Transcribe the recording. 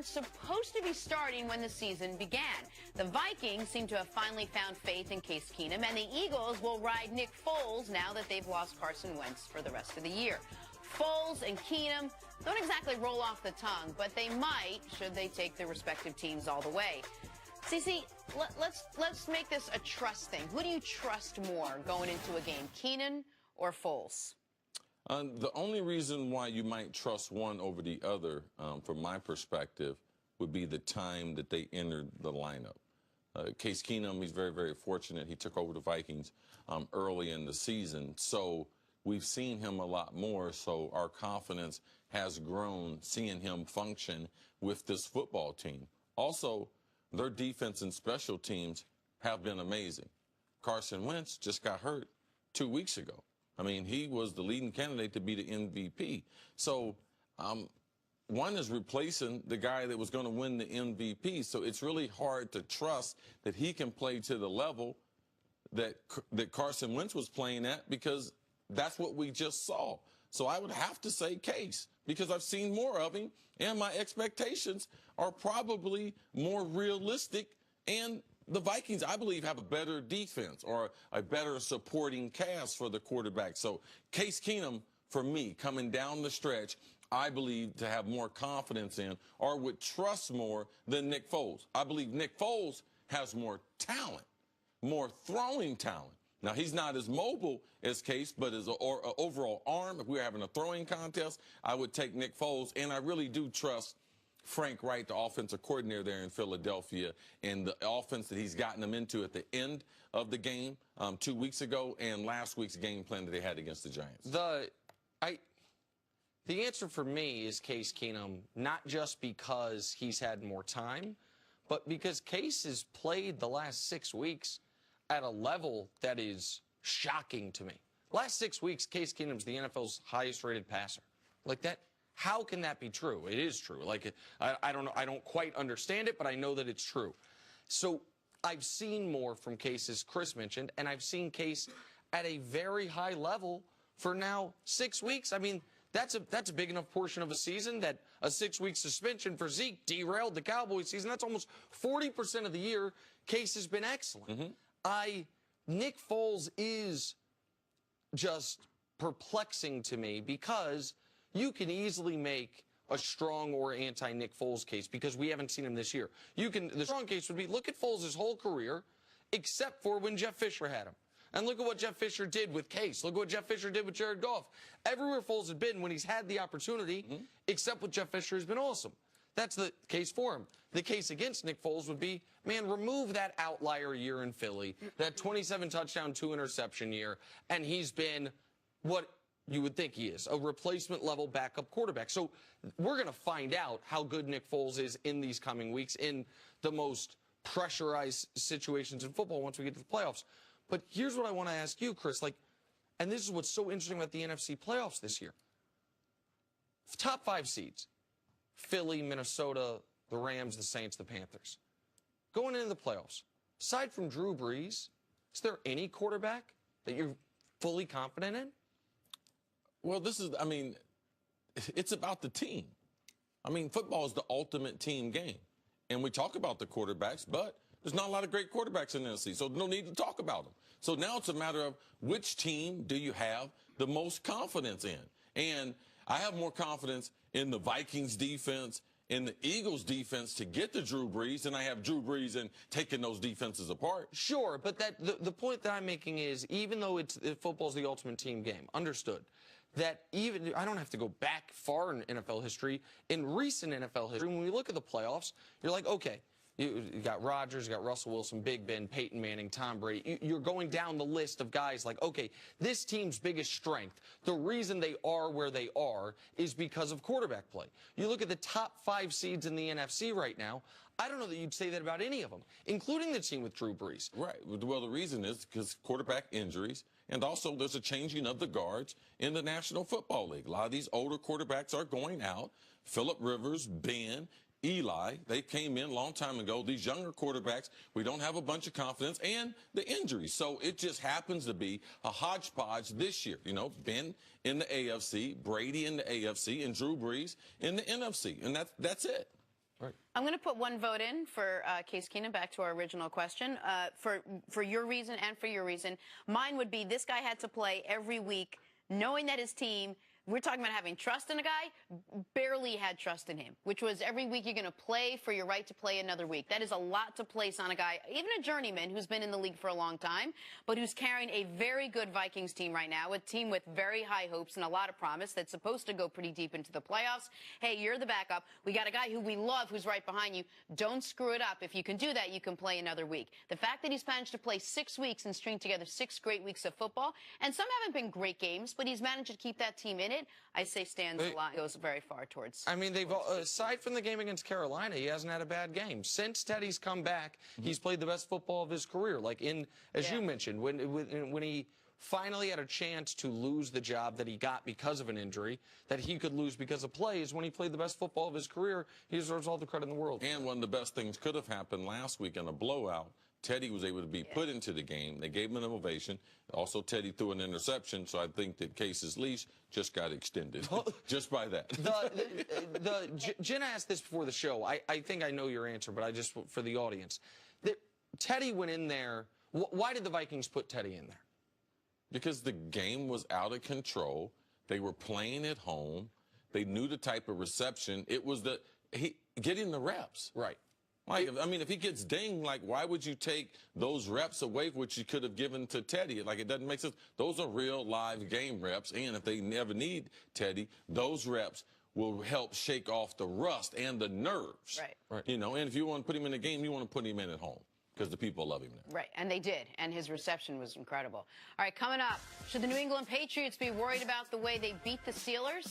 Supposed to be starting when the season began. The Vikings seem to have finally found faith in Case Keenum, and the Eagles will ride Nick Foles now that they've lost Carson Wentz for the rest of the year. Foles and Keenum don't exactly roll off the tongue, but they might, should they take their respective teams all the way. CC, let's make this a trust thing. Who do you trust more going into a game, Keenum or Foles? The only reason why you might trust one over the other, from my perspective, would be the time that they entered the lineup. Case Keenum, he's very, very fortunate. He took over the Vikings early in the season, so we've seen him a lot more, so our confidence has grown seeing him function with this football team. Also, their defense and special teams have been amazing. Carson Wentz just got hurt 2 weeks ago. I mean, he was the leading candidate to be the MVP. So one is replacing the guy that was going to win the MVP. So it's really hard to trust that he can play to the level that Carson Wentz was playing at, because that's what we just saw. So I would have to say Case, because I've seen more of him, and my expectations are probably more realistic. And the Vikings, I believe, have a better defense or a better supporting cast for the quarterback. So Case Keenum, for me, coming down the stretch, I believe to have more confidence in or would trust more than Nick Foles. I believe Nick Foles has more talent, more throwing talent. Now, he's not as mobile as Case, but as an overall arm, if we were having a throwing contest, I would take Nick Foles. And I really do trust Frank Wright, the offensive coordinator there in Philadelphia, and the offense that he's gotten them into at the end of the game 2 weeks ago, and last week's game plan that they had against the Giants. The answer for me is Case Keenum, not just because he's had more time, but because Case has played the last 6 weeks at a level that is shocking to me. Last 6 weeks, Case Keenum's the NFL's highest-rated passer. Like that. How can that be true? It is true. Like, I don't know. I don't quite understand it, but I know that it's true. So I've seen more from Case, as Chris mentioned, and I've seen Case at a very high level for now 6 weeks. I mean, that's a big enough portion of a season that a 6-week suspension for Zeke derailed the Cowboys season. That's almost 40% of the year Case has been excellent. Nick Foles is just perplexing to me, because you can easily make a strong or anti-Nick Foles case, because we haven't seen him this year. The strong case would be, look at Foles' whole career, except for when Jeff Fisher had him. And look at what Jeff Fisher did with Case. Look at what Jeff Fisher did with Jared Goff. Everywhere Foles had been when he's had the opportunity, except with Jeff Fisher, has been awesome. That's the case for him. The case against Nick Foles would be, man, remove that outlier year in Philly, that 27 touchdown, 2 interception year, and he's been what you would think he is, a replacement-level backup quarterback. So we're going to find out how good Nick Foles is in these coming weeks in the most pressurized situations in football once we get to the playoffs. But here's what I want to ask you, Chris. And this is what's so interesting about the NFC playoffs this year. Top 5 seeds: Philly, Minnesota, the Rams, the Saints, the Panthers. Going into the playoffs, aside from Drew Brees, is there any quarterback that you're fully confident in? Well, it's about the team. I mean, football is the ultimate team game. And we talk about the quarterbacks, but there's not a lot of great quarterbacks in the NFC, so no need to talk about them. So now it's a matter of which team do you have the most confidence in? And I have more confidence in the Vikings defense, in the Eagles defense to get to Drew Brees, than I have Drew Brees and taking those defenses apart. Sure, but the point that I'm making is, even though football's the ultimate team game, understood, that even, I don't have to go back far in NFL history, in recent NFL history, when we look at the playoffs, you're like, okay, you got Rodgers, you got Russell Wilson, Big Ben, Peyton Manning, Tom Brady. You're going down the list of guys like, okay, this team's biggest strength, the reason they are where they are is because of quarterback play. You look at the top 5 seeds in the NFC right now, I don't know that you'd say that about any of them, including the team with Drew Brees. Right. Well, the reason is because quarterback injuries, and also there's a changing of the guards in the National Football League. A lot of these older quarterbacks are going out. Phillip Rivers, Ben, Eli, they came in a long time ago. These younger quarterbacks, we don't have a bunch of confidence, and the injuries. So it just happens to be a hodgepodge this year. You know, Ben in the AFC, Brady in the AFC, and Drew Brees in the NFC. And that's it. Right. I'm going to put one vote in for Case Keenum, back to our original question, for your reason and for your reason. Mine would be this guy had to play every week knowing that his team, we're talking about having trust in a guy, barely had trust in him, which was every week you're going to play for your right to play another week. That is a lot to place on a guy, even a journeyman who's been in the league for a long time, but who's carrying a very good Vikings team right now, a team with very high hopes and a lot of promise that's supposed to go pretty deep into the playoffs. Hey, you're the backup. We got a guy who we love who's right behind you. Don't screw it up. If you can do that, you can play another week. The fact that he's managed to play 6 weeks and string together 6 great weeks of football, and some haven't been great games, but he's managed to keep that team in it, I say stands a lot, goes very far towards. I mean, aside from the game against Carolina, he hasn't had a bad game. Since Teddy's come back, he's played the best football of his career. Like as you mentioned, when he finally had a chance to lose the job that he got because of an injury, that he could lose because of plays, when he played the best football of his career, he deserves all the credit in the world. And one of the best things could have happened last week in a blowout. Teddy was able to be put into the game. They gave him an ovation. Also, Teddy threw an interception, so I think that Case's leash just got extended just by that. Jen asked this before the show. I think I know your answer, but I just, for the audience. Teddy went in there. Why did the Vikings put Teddy in there? Because the game was out of control. They were playing at home. They knew the type of reception. It was getting the reps. Right. Like, I mean, if he gets dinged, like, why would you take those reps away, which you could have given to Teddy? Like, it doesn't make sense. Those are real live game reps, and if they never need Teddy, those reps will help shake off the rust and the nerves. Right. You know, and if you want to put him in the game, you want to put him in at home because the people love him there. Right, and they did, and his reception was incredible. All right, coming up, should the New England Patriots be worried about the way they beat the Steelers?